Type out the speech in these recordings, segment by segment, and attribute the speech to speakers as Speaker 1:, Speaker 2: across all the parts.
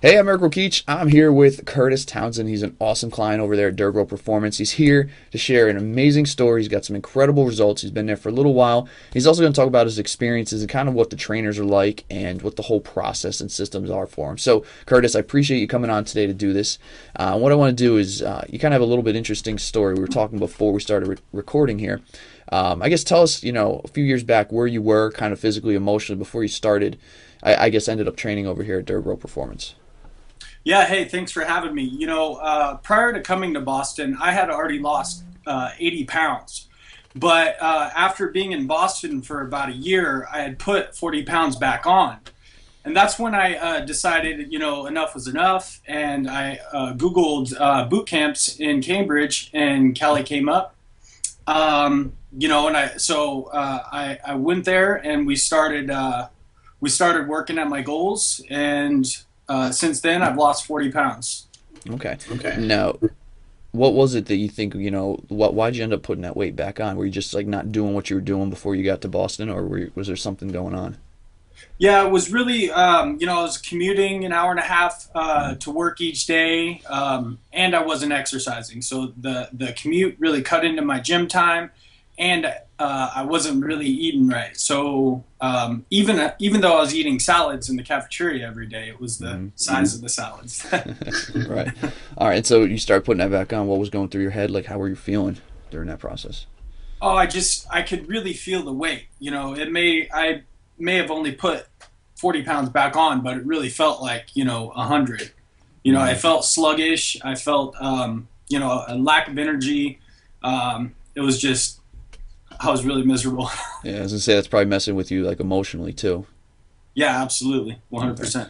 Speaker 1: Hey, I'm Eric Keach. I'm here with Curtis Townsend. He's an awesome client over there at Durgro Performance. He's here to share an amazing story. He's got some incredible results. He's been there for a little while. He's also going to talk about his experiences and kind of what the trainers are like and what the whole process and systems are for him. So, Curtis, I appreciate you coming on today to do this. What I want to do is you kind of have a little bit interesting story. We were talking before we started recording here. I guess tell us, a few years back where you were kind of physically, emotionally before you started, I guess ended up training over here at Durgro Performance.
Speaker 2: Yeah, hey, thanks for having me. Prior to coming to Boston, I had already lost 80 pounds. But after being in Boston for about a year, I had put 40 pounds back on. And that's when I decided, enough was enough. And I Googled boot camps in Cambridge, and Cali came up. I went there, and we started working at my goals, and since then, I've lost 40 pounds.
Speaker 1: Okay. Now, what was it that you think, why'd you end up putting that weight back on? Were you just like not doing what you were doing before you got to Boston, or was there something going on?
Speaker 2: Yeah, it was really, I was commuting an hour and a half to work each day, and I wasn't exercising. So the commute really cut into my gym time, and I wasn't really eating right. So even though I was eating salads in the cafeteria every day, it was the size of the salads.
Speaker 1: Right. All right. So you started putting that back on. What was going through your head? Like, how were you feeling during that process?
Speaker 2: Oh, I could really feel the weight. I may have only put 40 pounds back on, but it really felt like, 100. I felt sluggish. I felt, a lack of energy. It was just, I was really miserable.
Speaker 1: Yeah, I was gonna say that's probably messing with you like emotionally too.
Speaker 2: Yeah, absolutely.
Speaker 1: Okay.
Speaker 2: 100%.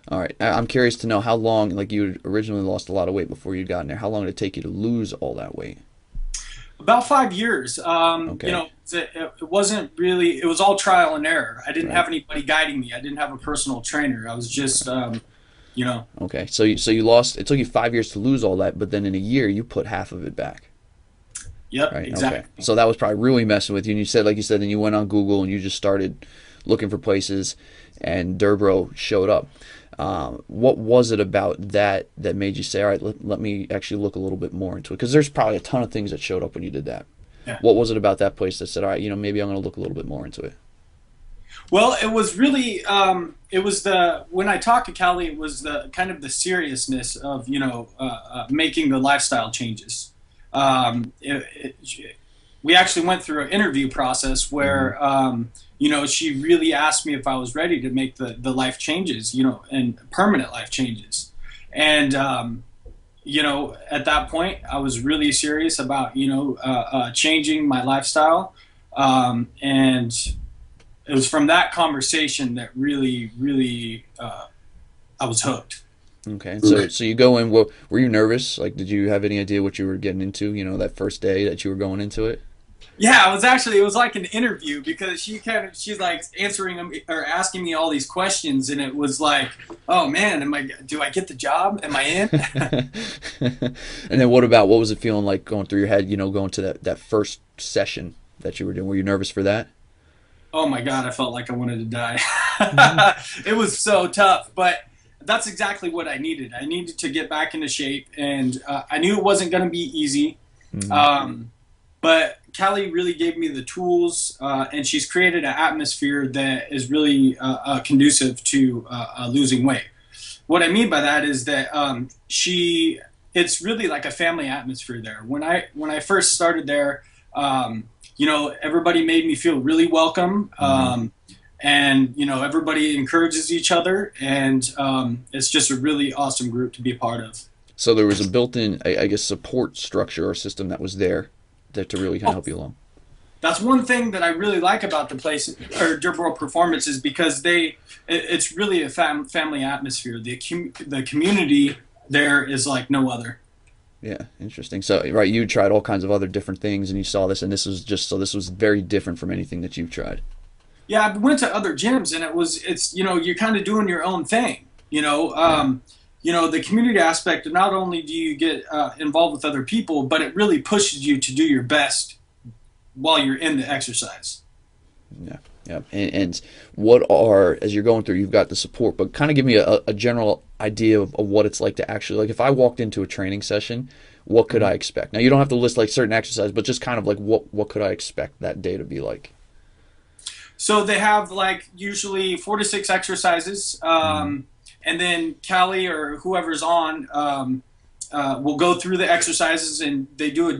Speaker 1: All right. I'm curious to know how long, like you had originally lost a lot of weight before you'd gotten there. How long did it take you to lose all that weight?
Speaker 2: About 5 years.
Speaker 1: Okay.
Speaker 2: It wasn't really, it was all trial and error. I didn't
Speaker 1: Right.
Speaker 2: have anybody guiding me. I didn't have a personal trainer. I was just, you know,
Speaker 1: Okay. So you lost. It took you 5 years to lose all that, but then in a year you put half of it back.
Speaker 2: yep,
Speaker 1: Right. Okay.
Speaker 2: exactly.
Speaker 1: So that was probably really messing with you. And you said, like you said, then you went on Google and you just started looking for places, and Durbro showed up. What was it about that made you say, all right, let me actually look a little bit more into it? Because there's probably a ton of things that showed up when you did that.
Speaker 2: Yeah.
Speaker 1: What was it about that place that said, all right, maybe I'm going to look a little bit more into it?
Speaker 2: Well, it was really, when I talked to Callie, it was the kind of the seriousness of, making the lifestyle changes. We actually went through an interview process where, she really asked me if I was ready to make the life changes, and permanent life changes. And, at that point, I was really serious about, changing my lifestyle. And it was from that conversation that really, really, I was hooked.
Speaker 1: Okay. And so you go in, were you nervous? Like, did you have any idea what you were getting into, that first day that you were going into it?
Speaker 2: Yeah, it was like an interview because she's like answering them or asking me all these questions, and it was like, oh man, do I get the job? Am I in?
Speaker 1: And then what was it feeling like going through your head, going to that first session that you were doing? Were you nervous for that?
Speaker 2: Oh my God, I felt like I wanted to die. It was so tough, but that's exactly what I needed. I needed to get back into shape, and I knew it wasn't going to be easy. But Callie really gave me the tools, and she's created an atmosphere that is really conducive to losing weight. What I mean by that is that it's really like a family atmosphere there. When I first started there, everybody made me feel really welcome, and everybody encourages each other, and it's just a really awesome group to be a part of.
Speaker 1: So there was a built-in, I guess, support structure or system that was there to really kind of help you along.
Speaker 2: That's one thing that I really like about the place or Durable Performance is because it's really a family atmosphere. The community there is like no other.
Speaker 1: Yeah, interesting. So, right, you tried all kinds of other different things, and you saw this, and this was very different from anything that you've tried.
Speaker 2: Yeah, I went to other gyms, and it's you're kind of doing your own thing. The community aspect. Not only do you get involved with other people, but it really pushes you to do your best while you're in the exercise.
Speaker 1: Yeah. Yeah. And what are, as you're going through, you've got the support, but kind of give me a general idea of what it's like to actually, like if I walked into a training session, what could I expect? Now you don't have to list like certain exercises, but just kind of like what could I expect that day to be like?
Speaker 2: So they have like usually 4 to 6 exercises,
Speaker 1: Mm-hmm.
Speaker 2: and then Callie or whoever's on will go through the exercises, and they do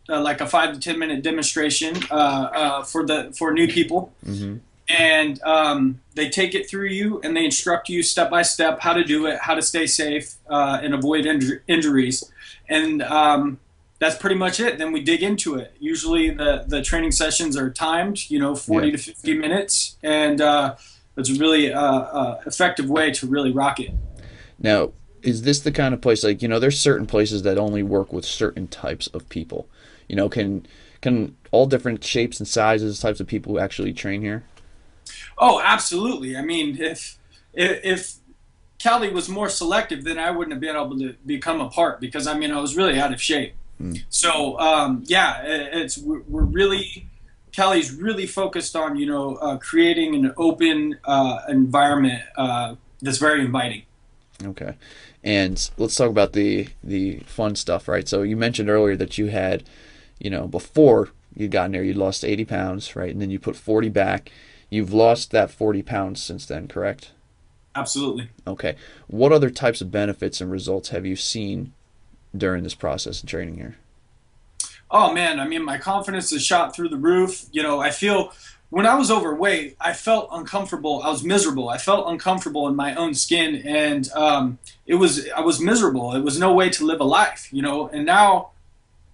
Speaker 2: like a 5 to 10 minute demonstration for new people,
Speaker 1: Mm-hmm.
Speaker 2: and they take it through you and they instruct you step by step how to do it, how to stay safe and avoid injuries, and that's pretty much it. Then we dig into it. Usually the training sessions are timed, 40
Speaker 1: Yeah.
Speaker 2: to 50 minutes, and it's a really effective way to really rock it.
Speaker 1: Now, is this the kind of place like there's certain places that only work with certain types of people? Can all different shapes and sizes, types of people actually train here?
Speaker 2: Oh, absolutely. I mean, if Cali was more selective, then I wouldn't have been able to become a part because I mean I was really out of shape.
Speaker 1: Hmm.
Speaker 2: So yeah, we're really Cali's really focused on creating an open environment that's very inviting.
Speaker 1: Okay. And let's talk about the fun stuff, right? So you mentioned earlier that you had, before you'd gotten there, you'd lost 80 pounds, right? And then you put 40 back. You've lost that 40 pounds since then, correct?
Speaker 2: Absolutely.
Speaker 1: Okay. What other types of benefits and results have you seen during this process of training here?
Speaker 2: Oh man, I mean, my confidence is shot through the roof. I feel when I was overweight, I felt uncomfortable. I was miserable. I felt uncomfortable in my own skin, and I was miserable. It was no way to live a life. And now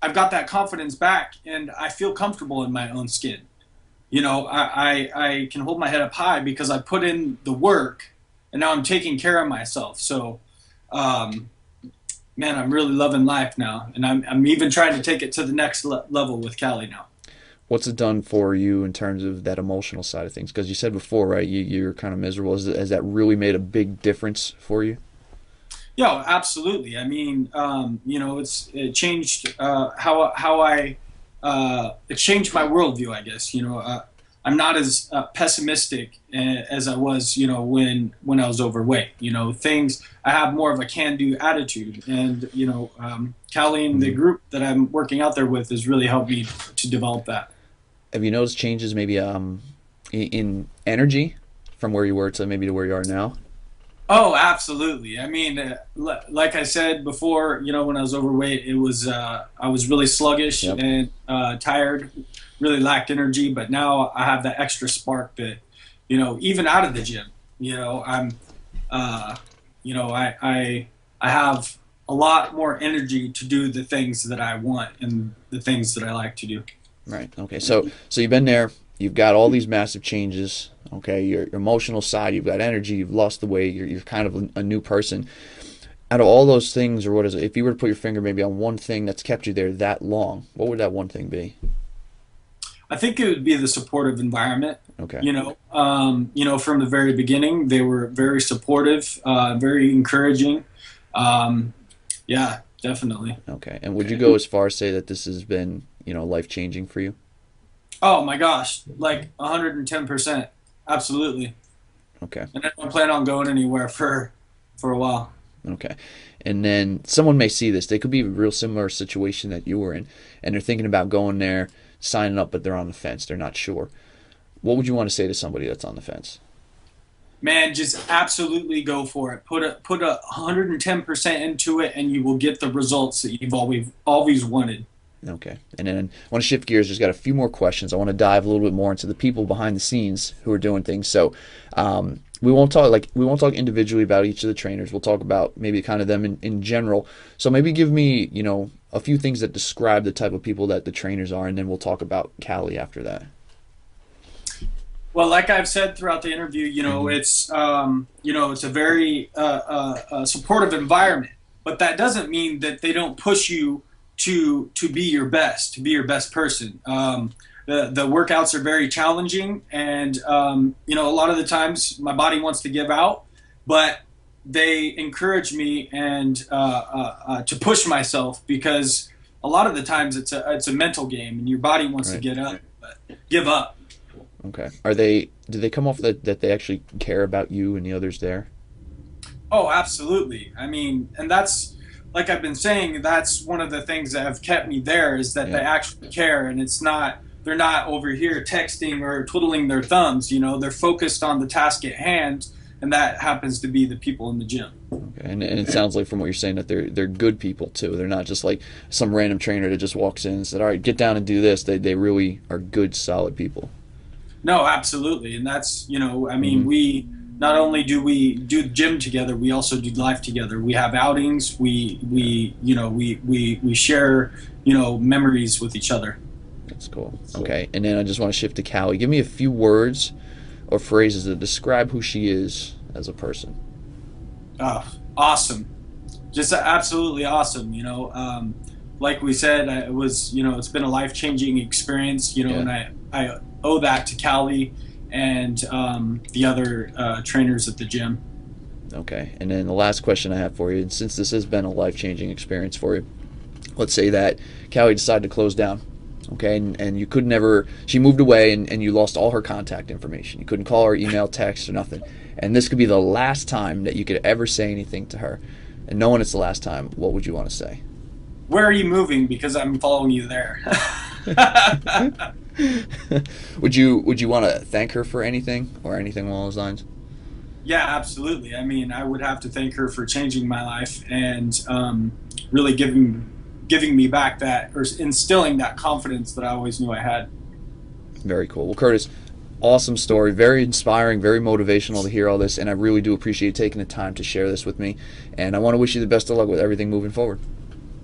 Speaker 2: I've got that confidence back, and I feel comfortable in my own skin. I can hold my head up high because I put in the work, and now I'm taking care of myself. So. Um, Man, I'm really loving life now, and I'm even trying to take it to the next level with Callie now.
Speaker 1: What's it done for you in terms of that emotional side of things? Because you said before, right, you're kind of miserable. Has that really made a big difference for you?
Speaker 2: Yeah, absolutely. I mean, it changed how I it changed my worldview. I guess I'm not as pessimistic as I was, when I was overweight. Things I have more of a can-do attitude, and Callie and the
Speaker 1: Hmm.
Speaker 2: group that I'm working out there with has really helped me to develop that.
Speaker 1: Have you noticed changes maybe in energy from where you were to maybe to where you are now?
Speaker 2: Oh, absolutely. I mean, like I said before, when I was overweight, I was really sluggish
Speaker 1: Yep.
Speaker 2: and tired, really lacked energy. But now I have that extra spark that, even out of the gym, I'm, uh, I have a lot more energy to do the things that I want and the things that I like to do.
Speaker 1: Right. Okay. So you've been there. You've got all these massive changes. Okay. Your emotional side. You've got energy. You've lost the weight. You're kind of a new person. Out of all those things, or what is it? If you were to put your finger maybe on one thing that's kept you there that long, what would that one thing be?
Speaker 2: I think it would be the supportive environment.
Speaker 1: Okay.
Speaker 2: From the very beginning, they were very supportive, very encouraging. Um, yeah, definitely.
Speaker 1: Okay. And would you go as far as say that this has been life changing for you?
Speaker 2: Oh my gosh, like 110%, absolutely.
Speaker 1: Okay.
Speaker 2: And I don't plan on going anywhere for a while.
Speaker 1: Okay. And then someone may see this. They could be a real similar situation that you were in, and they're thinking about going there, signing up, but they're on the fence. They're not sure. What would you want to say to somebody that's on the fence?
Speaker 2: Man, just absolutely go for it. Put 110% into it, and you will get the results that you've always wanted.
Speaker 1: Okay. And then I want to shift gears. Just got a few more questions. I want to dive a little bit more into the people behind the scenes who are doing things. So, we won't talk individually about each of the trainers. We'll talk about maybe kind of them in general. So maybe give me, a few things that describe the type of people that the trainers are, and then we'll talk about Cali after that.
Speaker 2: Well, like I've said throughout the interview,
Speaker 1: Hmm.
Speaker 2: it's a very supportive environment, but that doesn't mean that they don't push you to be your best, to be your best person. The workouts are very challenging, and a lot of the times my body wants to give out, but they encourage me and to push myself because a lot of the times it's a mental game, and your body wants to
Speaker 1: Right.
Speaker 2: get up, but give up.
Speaker 1: Okay. Are they? Do they come off that they actually care about you and the others there?
Speaker 2: Oh, absolutely. I mean, and that's like I've been saying, that's one of the things that have kept me there is that they
Speaker 1: Yeah.
Speaker 2: actually care, and it's not they're not over here texting or twiddling their thumbs. You know, they're focused on the task at hand, and that happens to be the people in the gym.
Speaker 1: Okay. And it sounds like from what you're saying that they're good people too. They're not just like some random trainer that just walks in and said, "All right, get down and do this." They really are good, solid people.
Speaker 2: No, absolutely, and that's I mean,
Speaker 1: Hmm.
Speaker 2: we not only do we do gym together, we also do life together. We have outings. We share memories with each other.
Speaker 1: That's cool. Okay. And then I just want to shift to Callie. Give me a few words or phrases that describe who she is as a person.
Speaker 2: Awesome, just absolutely awesome. Like we said, it was it's been a life changing experience.
Speaker 1: Yeah.
Speaker 2: And I owe that to Callie and the other trainers at the gym.
Speaker 1: Okay. And then the last question I have for you, and since this has been a life changing experience for you, let's say that Callie decided to close down. Okay, and you could never. She moved away, and you lost all her contact information. You couldn't call her, email, text, or nothing. And this could be the last time that you could ever say anything to her. And knowing it's the last time, what would you want to say?
Speaker 2: Where are you moving? Because I'm following you there.
Speaker 1: Would you want to thank her for anything or anything along those lines?
Speaker 2: Yeah, absolutely. I mean, I would have to thank her for changing my life and really giving me back that or instilling that confidence that I always knew I had.
Speaker 1: Very cool. Well, Curtis, awesome story. Very inspiring, very motivational to hear all this, and I really do appreciate taking the time to share this with me. And I want to wish you the best of luck with everything moving forward.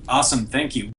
Speaker 2: Awesome. Thank you.